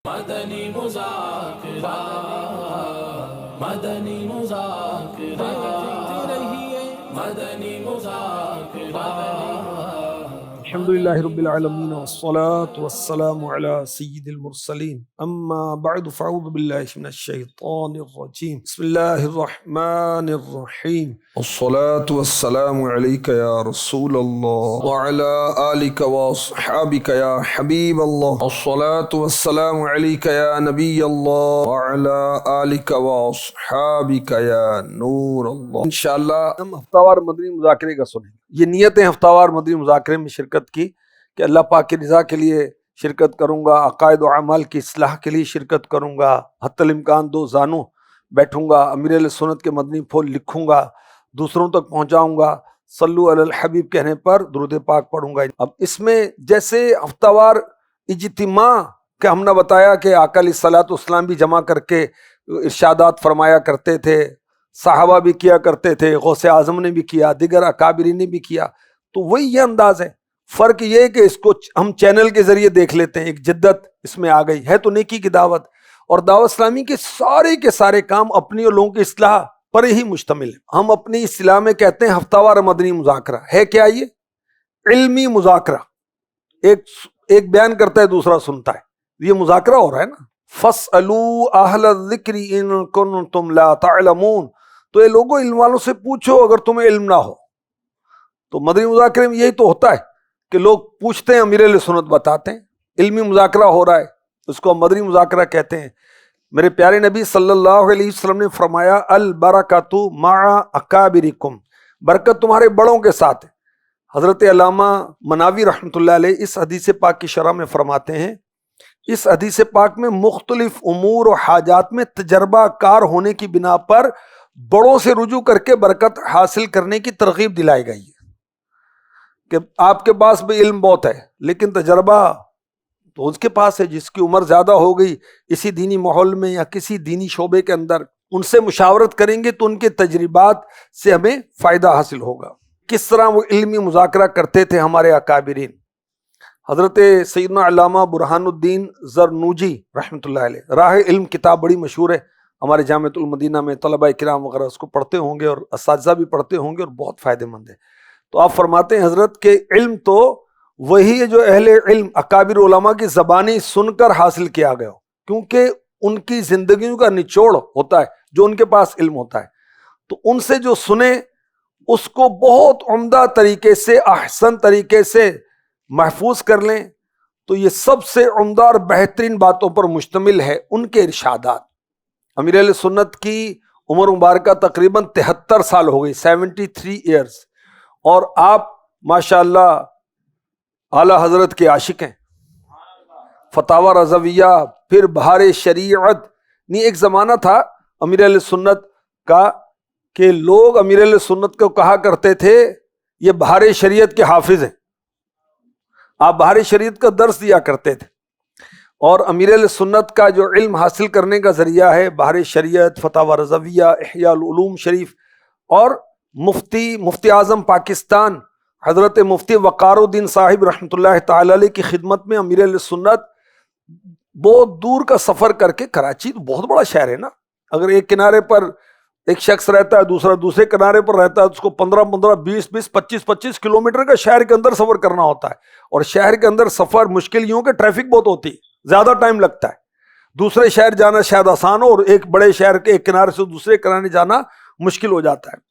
مدنی مذاکرہ، مدنی مذاکرہ، مدنی مذاکرہ۔ الحمدللہ رب العالمین والصلاة والسلام علی سید المرسلین اما بعد فاعوذ باللہ من الشیطان الرجیم بسم اللہ الرحمن الرحیم والصلاة والسلام علیک یا رسول اللہ وعلی آلک واصحابک یا حبیب اللہ والصلاة والسلام علیک یا نبی اللہ وعلی آلک واصحابک یا نور اللہ۔ انشاءاللہ ہم ہفتہ وار مدنی مذاکرے کا سنیں۔ یہ نیت ہے ہفتہ وار مدنی مذاکرے میں شرکت کی کہ اللہ پاک کی رضا کے لیے شرکت کروں گا، عقائد و اعمال کی اصلاح کے لیے شرکت کروں گا، حتی الامکان دو زانوں بیٹھوں گا، امیر اہل سنت کے مدنی پھول لکھوں گا، دوسروں تک پہنچاؤں گا، صلو علی الحبیب کہنے پر درود پاک پڑھوں گا۔ اب اس میں جیسے ہفتہ وار اجتماع کہ ہم نے بتایا کہ آقا علیہ الصلوۃ والسلام بھی جمع کر کے ارشادات فرمایا کرتے تھے، صحابہ بھی کیا کرتے تھے، غوث اعظم نے بھی کیا، دیگر اکابرین نے بھی کیا، تو وہی یہ انداز ہے۔ فرق یہ ہے کہ اس کو ہم چینل کے ذریعے دیکھ لیتے ہیں، ایک جدت اس میں آ گئی ہے تو نیکی کی دعوت، اور دعوت اسلامی کے سارے کام اپنی اور لوگوں کی اصلاح پر ہی مشتمل ہے۔ ہم اپنی اصطلاح میں کہتے ہیں ہفتہ وار مدنی مذاکرہ ہے کیا؟ یہ علمی مذاکرہ، ایک بیان کرتا ہے دوسرا سنتا ہے، یہ مذاکرہ ہو رہا ہے نا۔ فَاسْأَلُوا أَهْلَ الذِّكْرِ إِن كُنتُمْ لَا تَعْلَمُونَ، تو یہ لوگوں علم والوں سے پوچھو اگر تمہیں علم نہ ہو۔ تو مدنی مذاکرے میں یہی تو ہوتا ہے کہ لوگ پوچھتے ہیں، امیر اہل سنت بتاتے ہیں، علمی مذاکرہ ہو رہا ہے، اس کو ہم مدنی مذاکرہ کہتے ہیں۔ میرے پیارے نبی صلی اللہ علیہ وسلم نے فرمایا البرکۃ مع اکابرکم، برکت تمہارے بڑوں کے ساتھ ہے۔ حضرت علامہ مناوی رحمۃ اللہ علیہ اس حدیث پاک کی شرح میں فرماتے ہیں، اس حدیث پاک میں مختلف امور و حاجات میں تجربہ کار ہونے کی بنا پر بڑوں سے رجوع کر کے برکت حاصل کرنے کی ترغیب دلائی گئی ہے کہ آپ کے پاس بھی علم بہت ہے لیکن تجربہ تو اس کے پاس ہے، جس کی عمر زیادہ ہو گئی اسی دینی ماحول میں یا کسی دینی شعبے کے اندر، ان سے مشاورت کریں گے تو ان کے تجربات سے ہمیں فائدہ حاصل ہوگا۔ کس طرح وہ علمی مذاکرہ کرتے تھے ہمارے اکابرین؟ حضرت سیدنا علامہ برہان الدین زرنوجی رحمۃ اللہ علیہ، راہ علم کتاب بڑی مشہور ہے، ہمارے جامعۃ المدینہ میں طلبہ کرام وغیرہ اس کو پڑھتے ہوں گے اور اساتذہ بھی پڑھتے ہوں گے اور بہت فائدہ مند ہے۔ تو آپ فرماتے ہیں حضرت کے علم تو وہی ہے جو اہل علم اکابر علماء کی زبانی سن کر حاصل کیا گیا ہو، کیونکہ ان کی زندگیوں کا نچوڑ ہوتا ہے جو ان کے پاس علم ہوتا ہے، تو ان سے جو سنے اس کو بہت عمدہ طریقے سے، احسن طریقے سے محفوظ کر لیں، تو یہ سب سے عمدہ اور بہترین باتوں پر مشتمل ہے ان کے ارشادات۔ امیر اہل سنت کی عمر مبارکہ تقریباً 73 سال ہو گئی، 73 ایئرز، اور آپ ماشاءاللہ اعلی حضرت کے عاشق ہیں۔ فتاوی رضویہ، پھر بہار شریعت، نہیں ایک زمانہ تھا امیر اہل سنت کا کہ لوگ امیر اہل سنت کو کہا کرتے تھے یہ بہار شریعت کے حافظ ہیں، آپ بہار شریعت کا درس دیا کرتے تھے، اور امیر اہل سنت کا جو علم حاصل کرنے کا ذریعہ ہے بہار شریعت، فتاوی رضویہ، احیاء العلوم شریف، اور مفتی اعظم پاکستان حضرت مفتی وقار الدین صاحب رحمۃ اللہ تعالی علیہ کی خدمت میں امیر اہل سنت بہت دور کا سفر کر کے، کراچی تو بہت بڑا شہر ہے نا، اگر ایک کنارے پر ایک شخص رہتا ہے دوسرا دوسرے کنارے پر رہتا ہے، اس کو 15 20 25 کلومیٹر کا شہر کے اندر سفر کرنا ہوتا ہے، اور شہر کے اندر سفر مشکل یوں کہ ٹریفک بہت ہوتی ہے، زیادہ ٹائم لگتا ہے، دوسرے شہر جانا شاید آسان ہو اور ایک بڑے شہر کے ایک کنارے سے دوسرے کنارے جانا مشکل ہو جاتا ہے۔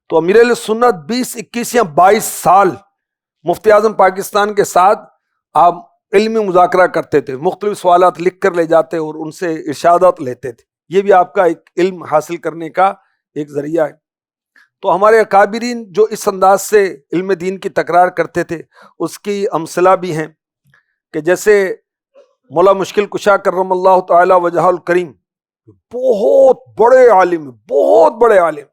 تو امیر اہل سنت 20 21 یا 22 سال مفتی اعظم پاکستان کے ساتھ آپ علمی مذاکرہ کرتے تھے، مختلف سوالات لکھ کر لے جاتے اور ان سے ارشادات لیتے تھے، یہ بھی آپ کا ایک علم حاصل کرنے کا ایک ذریعہ ہے۔ تو ہمارے اکابرین جو اس انداز سے علم دین کی تکرار کرتے تھے اس کی امثلہ بھی ہیں، کہ جیسے مولا مشکل کشا کرم اللہ تعالی وجہ الکریم، بہت بڑے عالم، بہت بڑے عالم،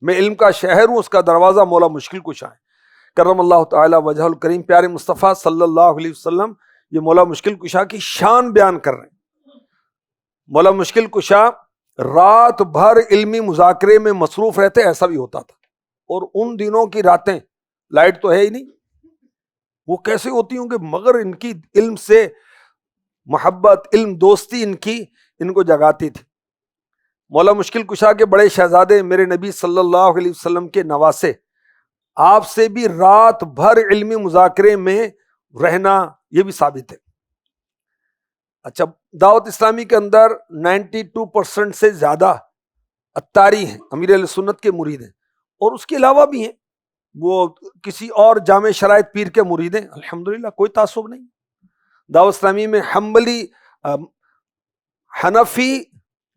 میں علم کا شہر ہوں، اس کا دروازہ مولا مشکل کشا ہے کرم اللہ تعالی وجہ الکریم۔ پیارے مصطفیٰ صلی اللہ علیہ وسلم یہ مولا مشکل کشا کی شان بیان کر رہے ہیں۔ مولا مشکل کشا رات بھر علمی مذاکرے میں مصروف رہتے، ایسا بھی ہوتا تھا، اور ان دنوں کی راتیں لائٹ تو ہے ہی نہیں، وہ کیسے ہوتی ہوں گے، مگر ان کی علم سے محبت، علم، دوستی ان کو جگاتی تھی۔ مولا مشکل کشا کے بڑے شہزادے میرے نبی صلی اللہ علیہ وسلم کے نواسے، آپ سے بھی رات بھر علمی مذاکرے میں رہنا، یہ بھی ثابت ہے۔ اچھا، دعوت اسلامی کے اندر 92% سے زیادہ اتاری ہیں، امیر اہل سنت کے مرید ہیں، اور اس کے علاوہ بھی ہیں وہ کسی اور جامع شرائط پیر کے مرید ہیں، الحمدللہ کوئی تعصب نہیں۔ دعوت اسلامی میں حنبلی، حنفی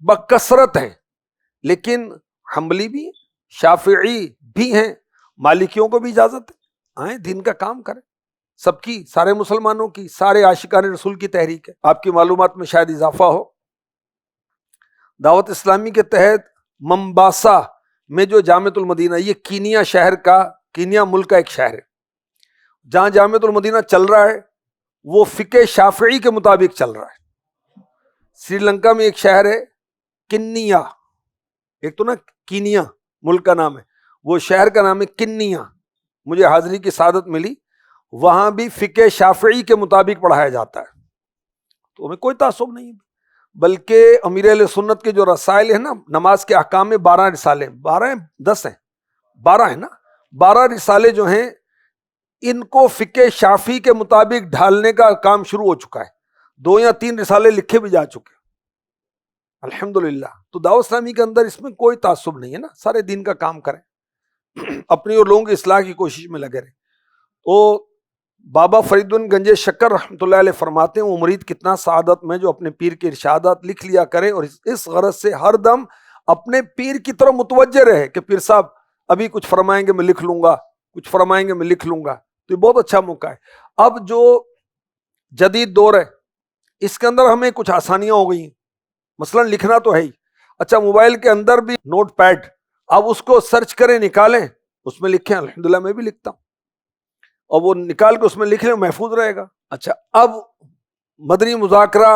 بکثرت ہیں، لیکن حنبلی بھی ہیں، شافعی بھی ہیں، مالکیوں کو بھی اجازت ہے، آئیں دین کا کام کریں، سب کی، سارے مسلمانوں کی، سارے عاشقان رسول کی تحریک ہے۔ آپ کی معلومات میں شاید اضافہ ہو، دعوت اسلامی کے تحت ممباسا میں جو جامعۃ المدینہ، یہ کینیا شہر کا، کینیا ملک کا ایک شہر ہے، جہاں جامعۃ المدینہ چل رہا ہے وہ فقہ شافعی کے مطابق چل رہا ہے۔ سری لنکا میں ایک شہر ہے کنیا، ایک تو نا کینیا ملک کا نام ہے، وہ شہر کا نام ہے کنیا، مجھے حاضری کی سعادت ملی، وہاں بھی فقہ شافعی کے مطابق پڑھایا جاتا ہے، تو ہمیں کوئی تعصب نہیں ہے۔ بلکہ امیر اہل سنت کے جو رسائل ہیں نا، نماز کے احکام میں 12 رسالے، 12 10 ہیں، 12 ہیں نا، 12 رسالے جو ہیں ان کو فقہ شافعی کے مطابق ڈھالنے کا کام شروع ہو چکا ہے، 2 یا 3 رسالے لکھے بھی جا چکے، الحمدللہ۔ تو دعوت اسلامی کے اندر اس میں کوئی تعصب نہیں ہے نا، سارے دین کا کام کریں، اپنی اور لوگوں کی اصلاح کی کوشش میں لگے رہیں۔ تو بابا فرید گنج شکر رحمۃ اللہ علیہ فرماتے ہیں، وہ مرید کتنا سعادت میں جو اپنے پیر کے ارشادات لکھ لیا کرے اور اس غرض سے ہر دم اپنے پیر کی طرف متوجہ رہے کہ پیر صاحب ابھی کچھ فرمائیں گے میں لکھ لوں گا، کچھ فرمائیں گے میں لکھ لوں گا، تو یہ بہت اچھا موقع ہے۔ اب جو جدید دور ہے اس کے اندر ہمیں کچھ آسانیاں ہو گئی ہیں، مثلا لکھنا تو ہے ہی، اچھا موبائل کے اندر بھی نوٹ پیڈ، اب اس کو سرچ کریں، نکالیں، اس میں لکھیں، الحمدللہ میں بھی لکھتا ہوں، اور وہ نکال کے اس میں لکھ لیں، محفوظ رہے گا۔ اچھا، اب مدنی مذاکرہ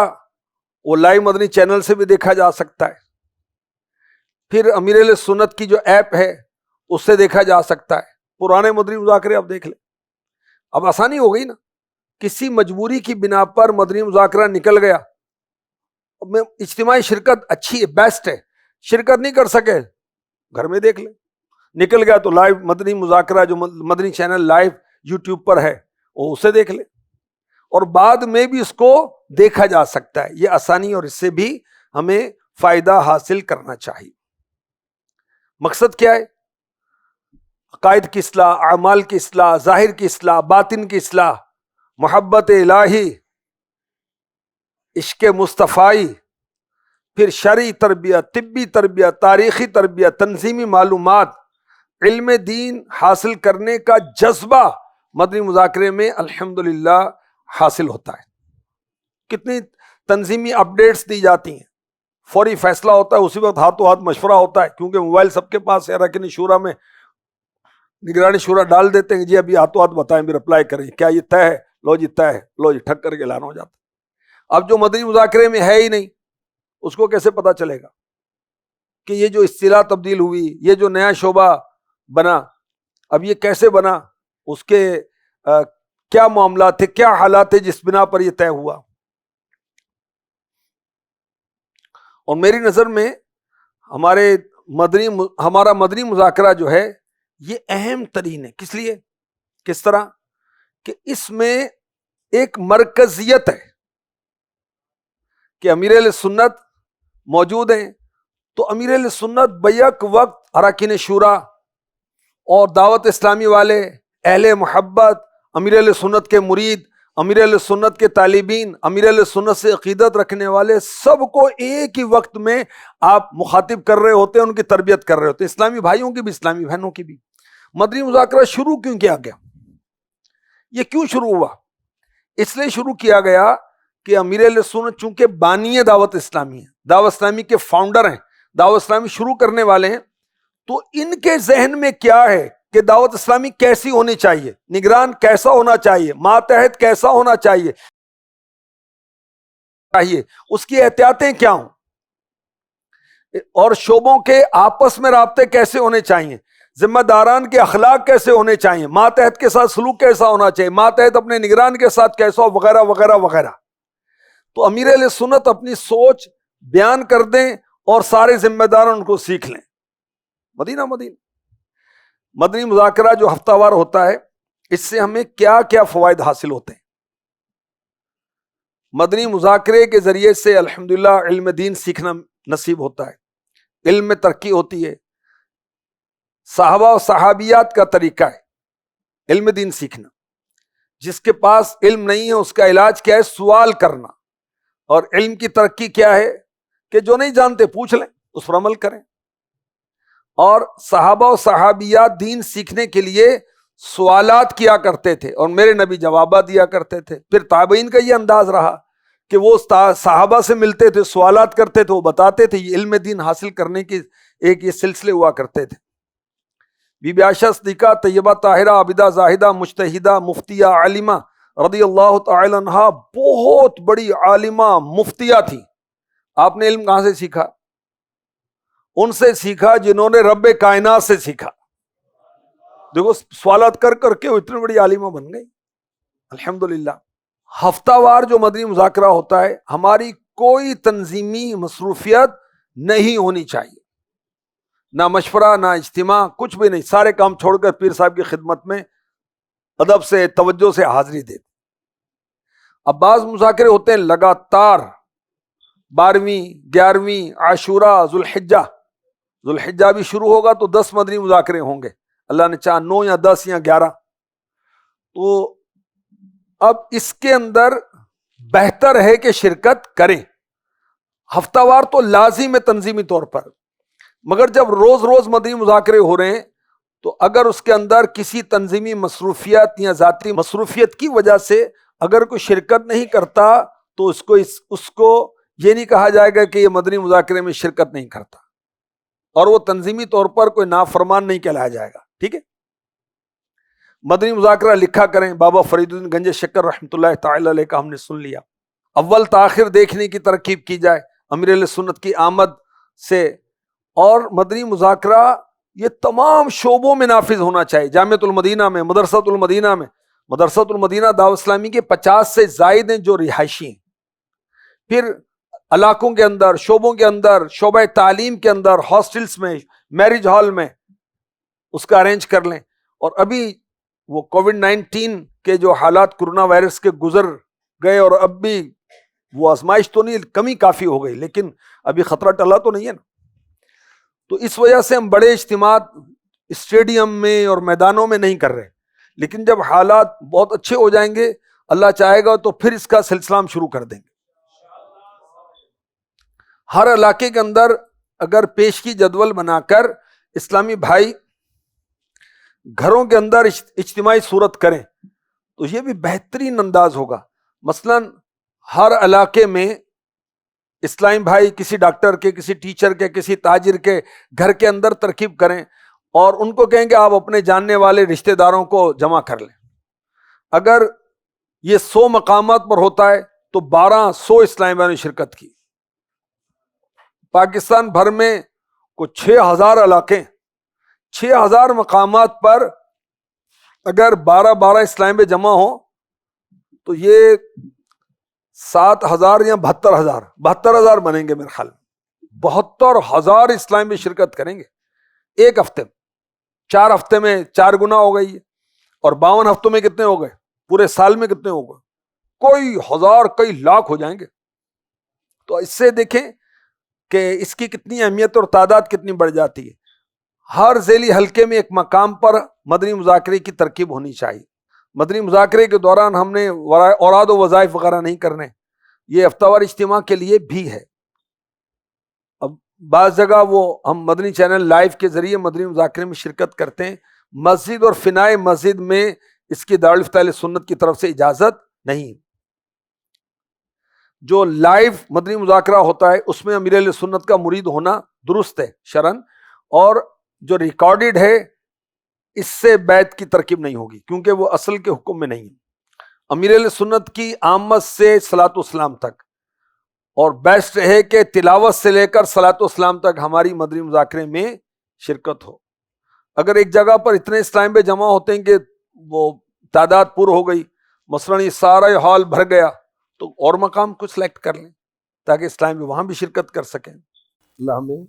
وہ لائیو مدنی چینل سے بھی دیکھا جا سکتا ہے، پھر امیر اہل سنت کی جو ایپ ہے اس سے دیکھا جا سکتا ہے، پرانے مدنی مذاکرے آپ دیکھ لیں، اب آسانی ہو گئی نا۔ کسی مجبوری کی بنا پر مدنی مذاکرہ نکل گیا، میں اجتماعی شرکت اچھی ہے، بیسٹ ہے، شرکت نہیں کر سکے گھر میں دیکھ لیں، نکل گیا تو لائیو مدنی مذاکرہ جو مدنی چینل لائیو یوٹیوب پر ہے وہ اسے دیکھ لیں، اور بعد میں بھی اس کو دیکھا جا سکتا ہے، یہ آسانی، اور اس سے بھی ہمیں فائدہ حاصل کرنا چاہیے۔ مقصد کیا ہے؟ عقائد کی اصلاح، اعمال کی اصلاح، ظاہر کی اصلاح، باطن کی اصلاح، محبت الہی، عشق مصطفی، پھر شرعی تربیت، طبی تربیت، تاریخی تربیت، تنظیمی معلومات، علم دین حاصل کرنے کا جذبہ مدنی مذاکرے میں الحمدللہ حاصل ہوتا ہے۔ کتنی تنظیمی اپڈیٹس دی جاتی ہیں، فوری فیصلہ ہوتا ہے، اسی وقت ہاتھوں ہاتھ مشورہ ہوتا ہے، کیونکہ موبائل سب کے پاس ہے، رکن شورا میں نگرانی شورا ڈال دیتے ہیں، جی ابھی ہاتھوں ہاتھ بتائیں، بھی رپلائی کریں، کیا یہ طے ہے؟ لو جی طے ہے، لو جی ٹھک کر کے اعلان ہو جاتا ہے۔ اب جو مدنی مذاکرے میں ہے ہی نہیں، اس کو کیسے پتا چلے گا کہ یہ جو اصطلاح تبدیل ہوئی، یہ جو نیا شعبہ بنا، اب یہ کیسے بنا، اس کے کیا معاملات تھے، کیا حالات تھے جس بنا پر یہ طے ہوا؟ اور میری نظر میں ہمارا مدنی مذاکرہ جو ہے یہ اہم ترین ہے۔ کس لیے؟ کس طرح کہ اس میں ایک مرکزیت ہے کہ امیر اہل سنت موجود ہیں، تو امیر اہل سنت بیک وقت اراکین شورا اور دعوت اسلامی والے، اہل محبت، امیر اہل سنت کے مرید، امیر اہل سنت کے طالبین، امیر اہل سنت سے عقیدت رکھنے والے، سب کو ایک ہی وقت میں آپ مخاطب کر رہے ہوتے ہیں، ان کی تربیت کر رہے ہوتے ہیں، اسلامی بھائیوں کی بھی، اسلامی بہنوں کی بھی۔ مدنی مذاکرہ شروع کیوں کیا گیا؟ یہ کیوں شروع ہوا؟ اس لیے شروع کیا گیا کہ امیر اہل سنت چونکہ بانی دعوت اسلامی ہے، دعوت اسلامی کے فاؤنڈر ہیں، دعوت اسلامی شروع کرنے والے ہیں، تو ان کے ذہن میں کیا ہے کہ دعوت اسلامی کیسی ہونی چاہیے، نگران کیسا ہونا چاہیے، ماتحت کیسا ہونا چاہیے، اس کی احتیاطیں کیا ہوں، اور شعبوں کے آپس میں رابطے کیسے ہونے چاہیے، ذمہ داران کے اخلاق کیسے ہونے چاہیے، ماتحت کے ساتھ سلوک کیسا ہونا چاہیے، ماتحت اپنے نگران کے ساتھ کیسا ہو، وغیرہ وغیرہ وغیرہ۔ تو امیر اہل سنت اپنی سوچ بیان کر دیں اور سارے ذمہ دار ان کو سیکھ لیں. مدینہ مدنی مذاکرہ جو ہفتہ وار ہوتا ہے، اس سے ہمیں کیا کیا فوائد حاصل ہوتے ہیں؟ مدنی مذاکرے کے ذریعے سے الحمدللہ علم دین سیکھنا نصیب ہوتا ہے، علم میں ترقی ہوتی ہے. صحابہ و صحابیات کا طریقہ ہے علم دین سیکھنا. جس کے پاس علم نہیں ہے اس کا علاج کیا ہے؟ سوال کرنا. اور علم کی ترقی کیا ہے؟ کہ جو نہیں جانتے پوچھ لیں، اس پر عمل کریں. اور صحابہ و صحابیات دین سیکھنے کے لیے سوالات کیا کرتے تھے اور میرے نبی جوابات دیا کرتے تھے. پھر تابعین کا یہ انداز رہا کہ وہ صحابہ سے ملتے تھے، سوالات کرتے تھے، وہ بتاتے تھے. یہ علم دین حاصل کرنے کی ایک یہ سلسلے ہوا کرتے تھے. بی بی عائشہ صدیقہ، طیبہ طاہرہ، عابدہ زاہدہ، مجتہدہ، مفتیہ، عالمہ رضی اللہ تعالی عنہا بہت بڑی عالمہ مفتیہ تھی. آپ نے علم کہاں سے سیکھا؟ ان سے سیکھا جنہوں نے رب کائنات سے سیکھا. دیکھو سوالات کر کر کے وہ اتنی بڑی عالمہ بن گئی الحمدللہ. ہفتہ وار جو مدنی مذاکرہ ہوتا ہے، ہماری کوئی تنظیمی مصروفیت نہیں ہونی چاہیے، نہ مشورہ نہ اجتماع، کچھ بھی نہیں. سارے کام چھوڑ کر پیر صاحب کی خدمت میں ادب سے توجہ سے حاضری دے. اب بعض مذاکرے ہوتے ہیں لگاتار 12ویں 11ویں عاشوراء ذوالحجہ بھی شروع ہوگا تو 10 مدنی مذاکرے ہوں گے. اللہ نے چاہا 9 یا 10 یا 11. تو اب اس کے اندر بہتر ہے کہ شرکت کریں. ہفتہ وار تو لازم ہے تنظیمی طور پر، مگر جب روز روز مدنی مذاکرے ہو رہے ہیں تو اگر اس کے اندر کسی تنظیمی مصروفیت یا ذاتی مصروفیت کی وجہ سے اگر کوئی شرکت نہیں کرتا تو اس کو یہ نہیں کہا جائے گا کہ یہ مدنی مذاکرے میں شرکت نہیں کرتا، اور وہ تنظیمی طور پر کوئی نافرمان نہیں کہلایا جائے گا. ٹھیک ہے، مدنی مذاکرہ لکھا کریں. بابا فرید الدین گنج شکر رحمۃ اللہ تعالی علیہ کا ہم نے سن لیا. اول تاخیر دیکھنے کی ترکیب کی جائے امیر اہل سنت کی آمد سے. اور مدنی مذاکرہ یہ تمام شعبوں میں نافذ ہونا چاہیے. جامعۃ المدینہ میں، مدرسۃ المدینہ دعوت اسلامی کے 50 سے زائد ہیں جو رہائشی ہیں. پھر علاقوں کے اندر، شعبوں کے اندر، شعبہ تعلیم کے اندر، ہاسٹلز میں، میرج ہال میں اس کا ارینج کر لیں. اور ابھی وہ کووڈ 19 کے جو حالات کرونا وائرس کے گزر گئے اور اب بھی وہ آزمائش تو نہیں، کمی کافی ہو گئی، لیکن ابھی خطرہ ٹلا تو نہیں ہے نا. تو اس وجہ سے ہم بڑے اجتماعات اسٹیڈیم میں اور میدانوں میں نہیں کر رہے. لیکن جب حالات بہت اچھے ہو جائیں گے، اللہ چاہے گا تو پھر اس کا سلسلہ ہم شروع کر دیں گے. ہر علاقے کے اندر اگر پیش کی جدول بنا کر اسلامی بھائی گھروں کے اندر اجتماعی صورت کریں تو یہ بھی بہترین انداز ہوگا. مثلا ہر علاقے میں اسلامی بھائی کسی ڈاکٹر کے، کسی ٹیچر کے، کسی تاجر کے گھر کے اندر ترکیب کریں اور ان کو کہیں کہ آپ اپنے جاننے والے رشتہ داروں کو جمع کر لیں. اگر یہ 100 مقامات پر ہوتا ہے تو 1200 اسلامی بھائی نے شرکت کی. پاکستان بھر میں کو 6000 علاقے، 6000 مقامات پر اگر 12 اسلام میں جمع ہوں تو یہ 7000 یا 72,000 بنیں گے میرے خیال میں. 72,000 اسلام میں شرکت کریں گے ایک ہفتے میں. 4 ہفتے میں 4 گنا ہو گئی ہے، اور 52 ہفتوں میں کتنے ہو گئے؟ پورے سال میں کتنے ہو گئے؟ کوئی ہزار، کئی لاکھ ہو جائیں گے. تو اس سے دیکھیں کہ اس کی کتنی اہمیت اور تعداد کتنی بڑھ جاتی ہے. ہر ذیلی حلقے میں ایک مقام پر مدنی مذاکرے کی ترکیب ہونی چاہیے. مدنی مذاکرے کے دوران ہم نے اوراد و وظائف وغیرہ نہیں کرنے، یہ ہفتہ وار اجتماع کے لیے بھی ہے. اب بعض جگہ وہ ہم مدنی چینل لائیو کے ذریعے مدنی مذاکرے میں شرکت کرتے ہیں. مسجد اور فنائے مسجد میں اس کی دارالفتہ اہل سنت کی طرف سے اجازت نہیں. جو لائیو مدنی مذاکرہ ہوتا ہے اس میں امیر اہل سنت کا مرید ہونا درست ہے شرعن، اور جو ریکارڈڈ ہے اس سے بیعت کی ترکیب نہیں ہوگی کیونکہ وہ اصل کے حکم میں نہیں ہے. امیر اہل سنت کی آمد سے صلاۃ والسلام تک، اور بیسٹ ہے کہ تلاوت سے لے کر صلاۃ والسلام تک ہماری مدنی مذاکرے میں شرکت ہو. اگر ایک جگہ پر اتنے اسلام پہ جمع ہوتے ہیں کہ وہ تعداد پر ہو گئی، مثلا یہ سارا ہال بھر گیا تو اور مقام کو سلیکٹ کر لیں تاکہ اسلام میں وہاں بھی شرکت کر سکیں. اللہ ہمیں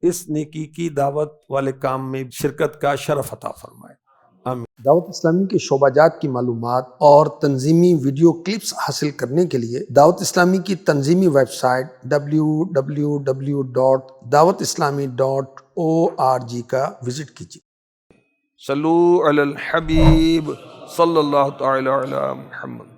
اس نیکی کی دعوت والے کام میں شرکت کا شرف عطا فرمائے. آمین. دعوت اسلامی کے شعبہ جات کی معلومات اور تنظیمی ویڈیو کلپس حاصل کرنے کے لیے دعوت اسلامی کی تنظیمی ویب سائٹ www.dawatislami.org کا وزٹ کیجیے. صلو علی الحبیب صلی اللہ تعالی علی محمد.